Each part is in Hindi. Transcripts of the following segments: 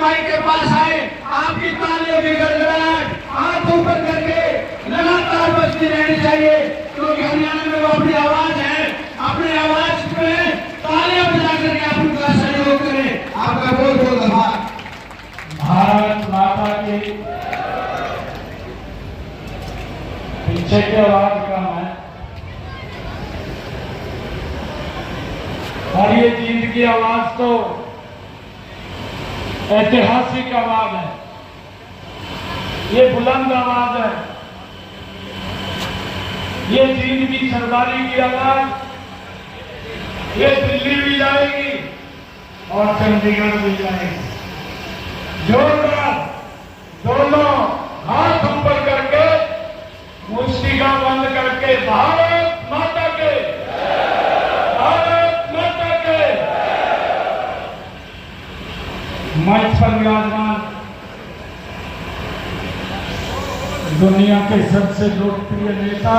माइक के पास आए, आपकी तालियों की गड़गड़ाहट हाथ ऊपर करके लगातार बजती रहनी चाहिए, क्योंकि हरियाणा में वो अपनी आवाज है। अपनी आवाज में तालियां बजा करके आप उनका सहयोग करें। आपका बहुत बहुत आभार। भारत माता की पीछे की आवाज कम है और ये जीत की आवाज तो ऐतिहासिक आवाज है, ये बुलंद आवाज है, ये जीत की सरदारी की आवाज, ये दिल्ली भी जाएगी और चंडीगढ़ भी जाएगी। जोरदार दोनों हाथ ऊपर करके मुस्टिका बंद करके भारत माता के, भारत माता के। मंच पर विराजमान दुनिया के सबसे लोकप्रिय नेता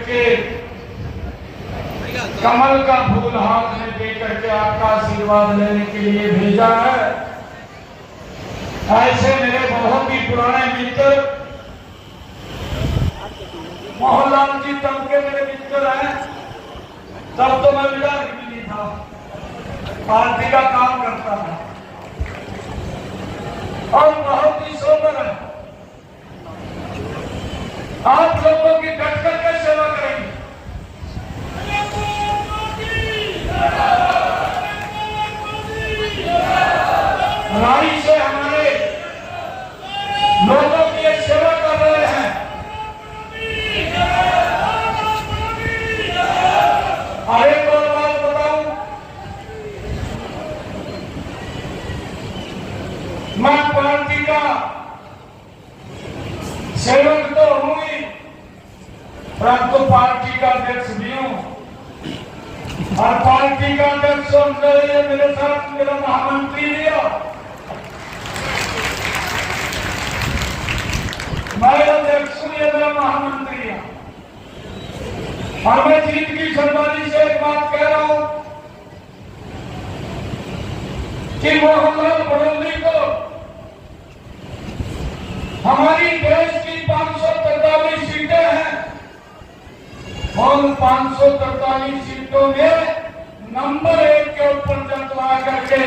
के कमल का फूल हाथ में देकर के आपका आशीर्वाद लेने के लिए भेजा है। ऐसे मेरे बहुत ही पुराने मित्र मोहनलाल जी तब के मेरे मित्र हैं, तब तो मैं विधायक भी नहीं था, पार्टी का काम करता था और बहुत ही सोबर है। आप लोगों की डट करके सेवा करेंगे। राई से हमारे लोगों की एक सेवा कर रहे हैं। और एक और बात बताऊं, मैं पार्टी का सेवक तो हूं ही, परंतु पार्टी का अध्यक्ष भी हूं और पार्टी का अध्यक्ष मेरे साथ मेरा महामंत्री भी है। मैं अध्यक्ष हूं, ये मेरा महामंत्री है और मैं जीत की सरदारी से एक बात कह रहा हूं कि मोहनलाल बड़ौली को हमारी देश की 543 सीटें हैं और 543 सीटों में नंबर 1 के ऊपर जतला करके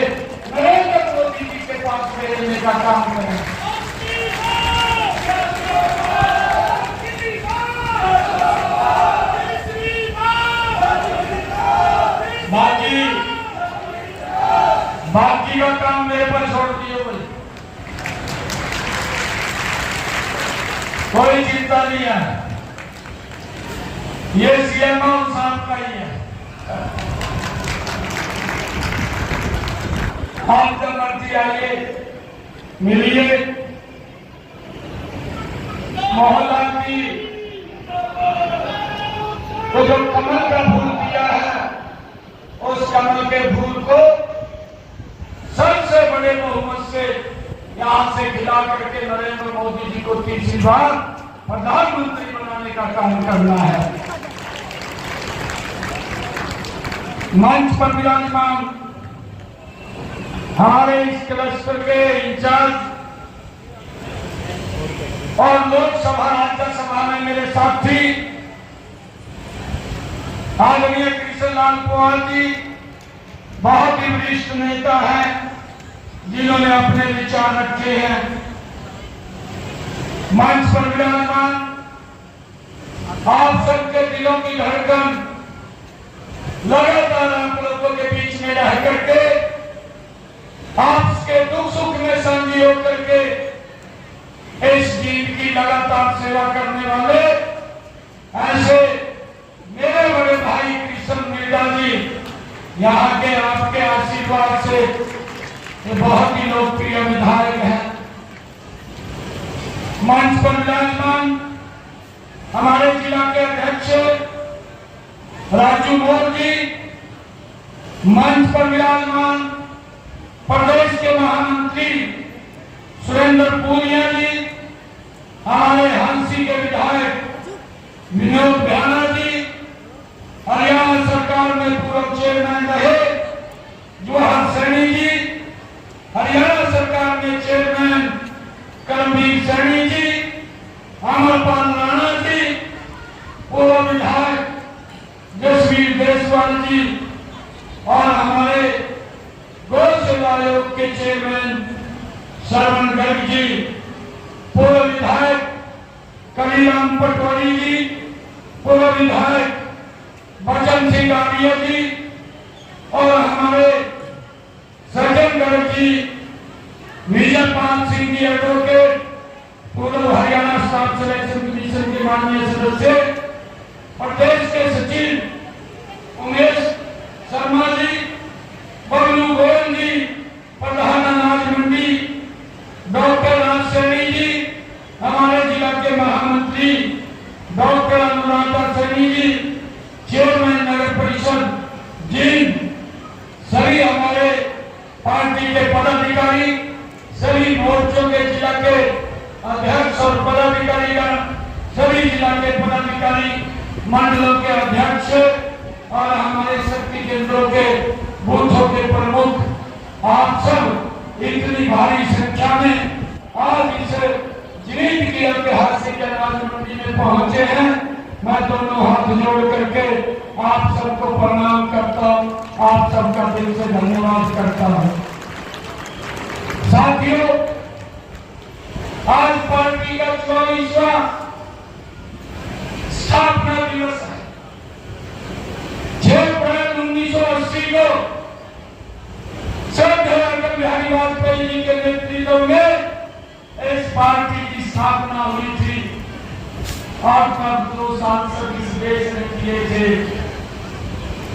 नरेंद्र मोदी जी के पास भेजने का काम करें। बाकी का काम मेरे पर छोड़ दिए, कोई चिंता नहीं है, ये सीएम साहब का ही है। आप जब मर्जी आइए, मिलिए। मोहनलाल जी को जो कमल का फूल दिया है, उस कमल के फूल को सबसे बड़े बहुमत से यहां से खिला करके नरेंद्र मोदी जी को तीसरी बार प्रधानमंत्री बनाने का काम करना है। मंच पर विराजमान हमारे इस क्लस्टर के इंचार्ज और लोकसभा राज्यसभा में मेरे साथी आदरणीय कृष्णलाल पवार जी बहुत ही वरिष्ठ नेता हैं, जिन्होंने अपने विचार रखे हैं। मंच पर विराजमान आप सबके दिलों की धड़कन लगातार आप लोगों के बीच में रह करके आपके दुख सुख में संगी होकर के इस जीत की लगातार सेवा करने वाले ऐसे मेरे बड़े भाई कृष्ण मिर्जा जी यहाँ के आपके आशीर्वाद से ये बहुत ही लोकप्रिय विधायक हैं। मंच पर विराजमान हमारे जिला के अध्यक्ष राजू मोर जी, मंच पर विराजमान प्रदेश के महामंत्री सुरेंद्र पूनिया जी, हमारे हंसी के विधायक विनोद भ्याना जी, हरियाणा सरकार में पूर्व चेयरमैन रहे जवाहर सैनी जी, हरियाणा सरकार में आयोग के चेयरमैन श्रवण गर्ग जी, पूर्व विधायक कलीराम पटवारी जी, पूर्व विधायक बचन सिंह आडिया जी और हमारे सज्जन गर्ग जी, विजय पाल सिंह जी एडवोकेट, पूर्व हरियाणा स्टाफ सिलेक्शन कमीशन के माननीय सदस्य, प्रदेश के सचिव उमेश शर्मा जी, बबलू गोयल जी, प्रधान अनाज मंडी डॉक्टर राज सैनी जी, हमारे जिला के महामंत्री डॉक्टर अनुराधा सैनी जी, चेयरमैन नगर परिषद जिन, सभी हमारे पार्टी के पदाधिकारी, सभी मोर्चों के जिला के अध्यक्ष और पदाधिकारीगण, सभी जिला के पदाधिकारी, मंडलों के अध्यक्ष और हमारे शक्ति केंद्रों के बूथों के प्रमुख, आप सब इतनी भारी संख्या में आज इस जीत की ऐतिहासिक अनाज मंडी में पहुंचे हैं। मैं दोनों हाथ जोड़ करके आप सबको प्रणाम करता हूं, आप सबका दिल से धन्यवाद करता हूं। साथियों, आज पार्टी का 24वां स्थापना दिवस है। 6 अप्रैल 1980 को श्रद्धेय अटल बिहारी वाजपेयी जी के नेतृत्व में इस पार्टी की स्थापना हुई थी और तब 2 सांसद इस देश ने किए थे।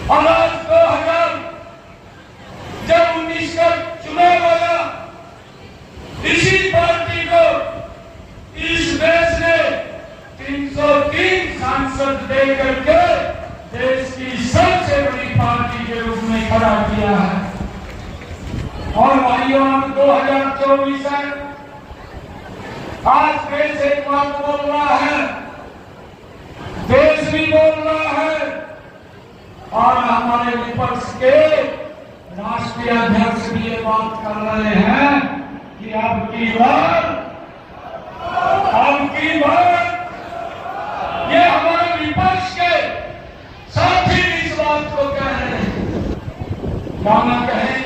और आज 2000 जब 19 का चुनाव आया, इसी पार्टी को इस देश ने 303 सांसद दे करके देश की सबसे बड़ी पार्टी के रूप में खड़ा किया है। और भाइयों, अब 2024 है, आज देश एक बात बोल रहा है, देश भी बोल रहा है और हमारे विपक्ष के राष्ट्रीय अध्यक्ष भी ये बात कर रहे हैं कि अब की बार ये हमारे विपक्ष के साथी इस बात को कह रहे हैं। क्या ना कहें,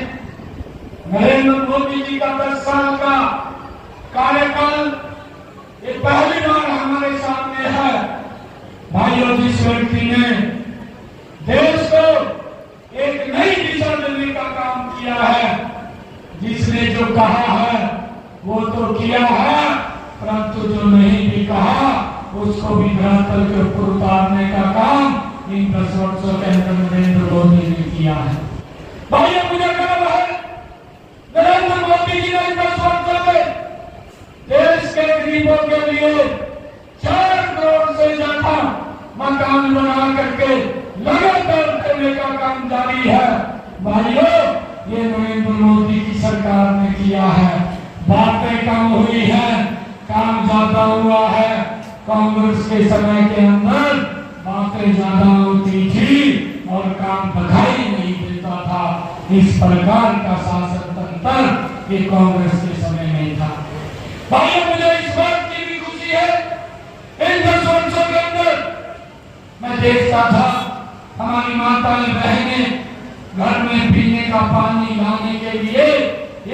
नरेंद्र मोदी जी का 10 साल का कार्यकाल ये पहली बार हमारे सामने है। भाइयों, जिस व्यक्ति ने देश को एक नई दिशा देने का काम किया है, जिसने जो कहा है वो तो किया है, परंतु जो नहीं भी कहा उसको भी धरातल के ऊपर उतारने का काम इन 10 वर्षों के अंदर नरेंद्र मोदी ने किया है। भाइयों, मुझे गर्व है, नरेंद्र मोदी जी ने 10 वर्षों में देश के गरीबों के लिए 4 करोड़ से ज्यादा मकान बना करके लगातार करने का काम जारी है। भाइयों, ये नरेंद्र मोदी की सरकार ने किया है। बातें कम हुई है, काम ज्यादा हुआ है। कांग्रेस के समय के अंदर बातें ज्यादा होती थी और काम दिखाई नहीं देता था। इस प्रकार का शासन तंत्र ये कांग्रेस के समय में था। भाइयों, मुझे इस बात की भी खुशी है, इन 10 वर्षों के अंदर मैं देखता था हमारी माताएं बहनें घर में पीने का पानी लाने के लिए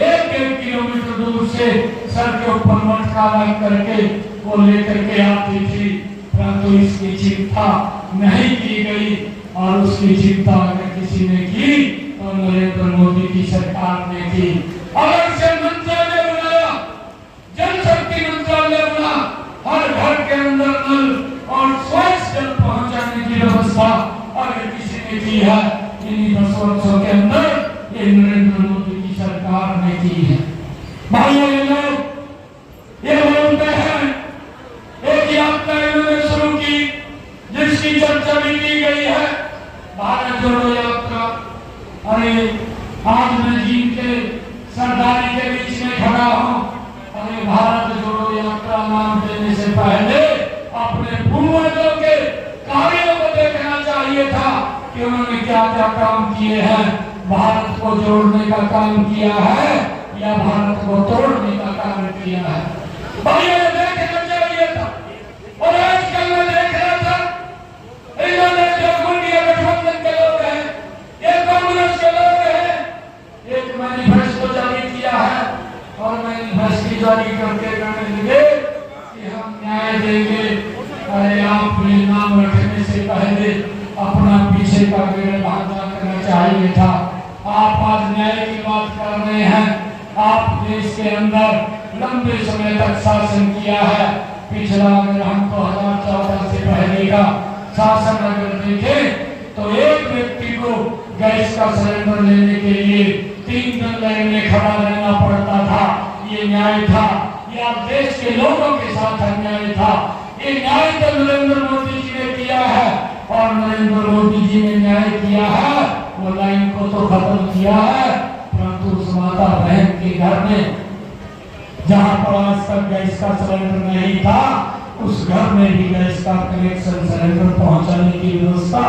1-1 किलोमीटर दूर से सर के ऊपर मटका रख करके वो लेकर के आती थी, परंतु इसकी चिंता नहीं की गई। और उसकी चिंता अगर किसी ने की तो नरेंद्र मोदी की सरकार ने की। अलग से मंत्रालय बनाया, जल शक्ति मंत्रालय बना, हर घर के अंदर नल और स्वच्छ जल पहुंचाने की व्यवस्था अगर किसी ने की है, इन्हीं 10 वर्षों के अंदर ये नरेंद्र मोदी की सरकार ने की है। भाइयों, ये लोग ये बोलते हैं, एक यात्रा इन्होंने शुरू की जिसकी चर्चा भी की गई है, भारत जोड़ो यात्रा। अरे आज मैं जीन के सरदारी के बीच में खड़ा हूं। अरे भारत जोड़ो यात्रा नाम देने से पहले अपने पूर्वजों के कार्यों को देखना चाहिए था कि उन्होंने क्या क्या काम किए हैं। भारत को जोड़ने का काम किया है या भारत को तोड़ने का काम किया है, भाइयों देखना चाहिए था। और आजकल मैं देख रहा था, इन्होंने जो इंडिया गठबंधन के लोग हैं, ये कांग्रेस के लोग हैं, एक मैनिफेस्टो जारी करके कहने लगे कि हम न्याय देंगे। अरे आपने नाम रखने से पहले अपना पीछे का पेड़ बांधा करना चाहिए था। आप आज न्याय की बात कर रहे हैं। आप देश के अंदर लंबे समय तक शासन किया है। पिछला अगर हम 2014 से पहले का शासन अगर देखें तो एक व्यक्ति को गैस का सिलेंडर लेने के लिए 3 दिन लाइन में खड़ा रहना पड़ता था। ये न्याय था या देश के लोगों के साथ अन्याय था? ये न्याय तो नरेंद्र मोदी जी ने किया है और नरेंद्र मोदी जी ने न्याय किया है। वो लाइन को तो खत्म किया है, परंतु उस माता बहन के घर में जहां पर आज तक गैस का सिलेंडर नहीं था, उस घर में भी गैस का कनेक्शन सिलेंडर पहुंचाने की व्यवस्था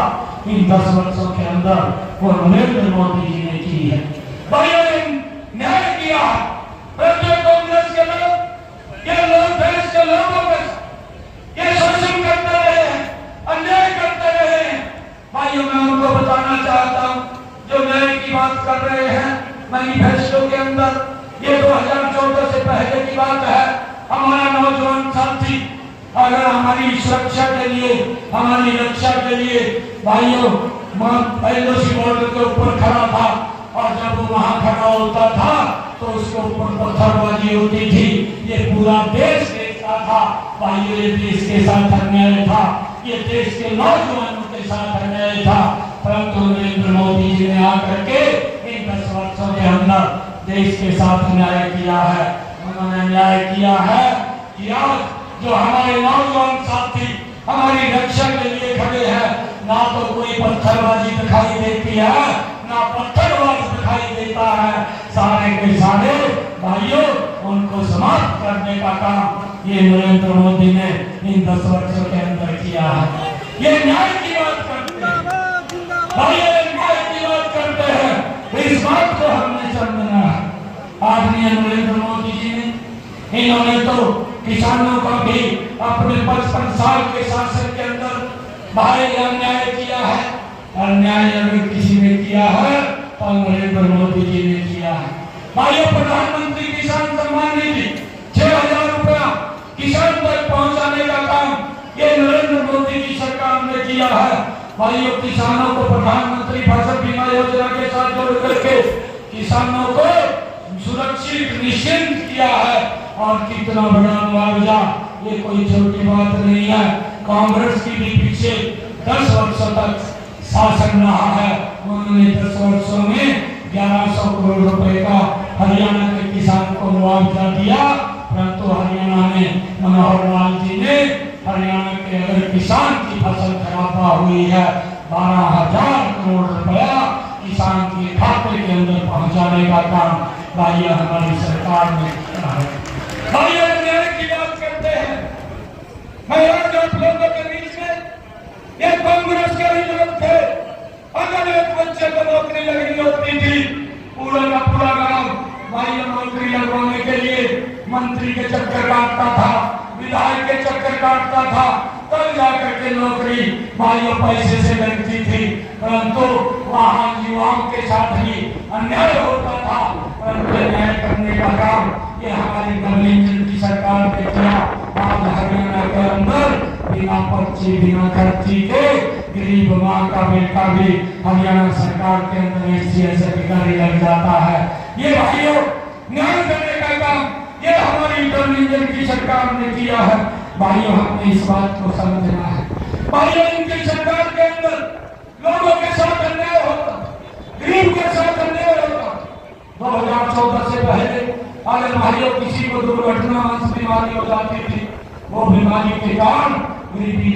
इन 10 वर्षों के अंदर वो नरेंद्र मोदी जी ने की है। भाइयों ने न्याय किया है। कांग्रेस के लोग, ये लोग देश के लोगों के ये शोषण करते रहे हैं, अन्याय करते रहे हैं। भाइयों मैं उनको बताना चाहता हूँ, जो न्याय की बात कर रहे हैं मैनिफेस्टो के अंदर, ये 2014 से पहले की बात है। हमारा नौजवान साथी अगर हमारी सुरक्षा के लिए, हमारी रक्षा के लिए भाइयों एलओसी बॉर्डर के ऊपर खड़ा था और जब वो वहां खड़ा होता था तो उसके ऊपर पत्थरबाजी होती थी। ये पूरा देश देखता था। भाइयों ये देश के साथ अन्याय था, ये देश के नौजवानों के साथ अन्याय था। परंतु नरेंद्र मोदी जी ने आकर के इन 10 वर्षों के अंदर देश के साथ न्याय किया है। उन्होंने न्याय किया है कि आज जो हमारे नौजवान साथी हमारी रक्षा के लिए खड़े हैं, ना तो कोई पत्थरबाजी दिखाई देती है, ना पत्थरबाज दिखाई देता है। सारे के सारे भाइयों उनको समाप्त करने का काम ये नरेंद्र मोदी ने इन 10 वर्षों के अंदर किया है। ये न्याय की बात करते हैं भाइयों, न्याय की बात करते हैं। इस बात को हमने समझना है। आदरणीय नरेंद्र मोदी जी ने, इन्होंने तो किसानों का भी अपने 55 साल के शासन के अंदर भारी अन्याय किया है। अन्याय अगर किसी ने किया है तो नरेंद्र मोदी जी ने किया है। भाइयों प्रधानमंत्री किसान सम्मान निधि 6000 रुपया किसान तक पहुंचाने का काम ये नरेंद्र मोदी की सरकार ने किया है। भाइयों किसानों को प्रधानमंत्री फसल बीमा योजना के साथ जोड़ करके किसानों को सुरक्षित निश्चिंत किया है। और कितना बड़ा मुआवजा, ये कोई छोटी बात नहीं है। कांग्रेस की भी पीछे 10 वर्षों तक शासन रहा है। उन्होंने 10 वर्षों में 1100 करोड़ रुपए का हरियाणा के किसान को मुआवजा दिया, परंतु हरियाणा में मनोहर लाल जी ने हरियाणा के अगर किसान की फसल खराब हुई है 12,000 करोड़ रुपया किसान के खाते के अंदर पहुंचाने का काम भाइयों हमारी सरकार ने किया है। भाइयों न्याय की बात करते हैं। मैं आज आप लोगों के बीच में ये कांग्रेस के ही लोग थे। अगर एक बच्चे को नौकरी लगनी होती थी, पूरा का पूरा गांव भाइयों नौकरी लगवाने के लिए मंत्री के चक्कर काटता था, विधायक के चक्कर काटता था, तब जाकर के नौकरी भाइयों पैसे से लगती थी। परंतु वहां युवाओं के साथ ही अन्याय होता था। परंतु न्याय करने का काम ये हमारी गवर्नमेंट की सरकार ने किया। आज हरियाणा के अंदर बिना पर्ची बिना खर्ची के गरीब माँ का बेटा भी हरियाणा सरकार के अंदर एससीएस अधिकारी लग जाता है। ये भाइयों न्याय करने का काम ये हमारी गवर्नमेंट की सरकार ने किया है। भाइयों हमने इस बात को समझना है। भाइयों इनकी सरकार के अंदर लोगों के साथ अन्याय होता, गरीब के साथ अन्याय होता। 2014 से पहले अगर भाइयों किसी को दुर्घटना बीमारी हो जाती थी, वो बीमारी के कारण गरीबी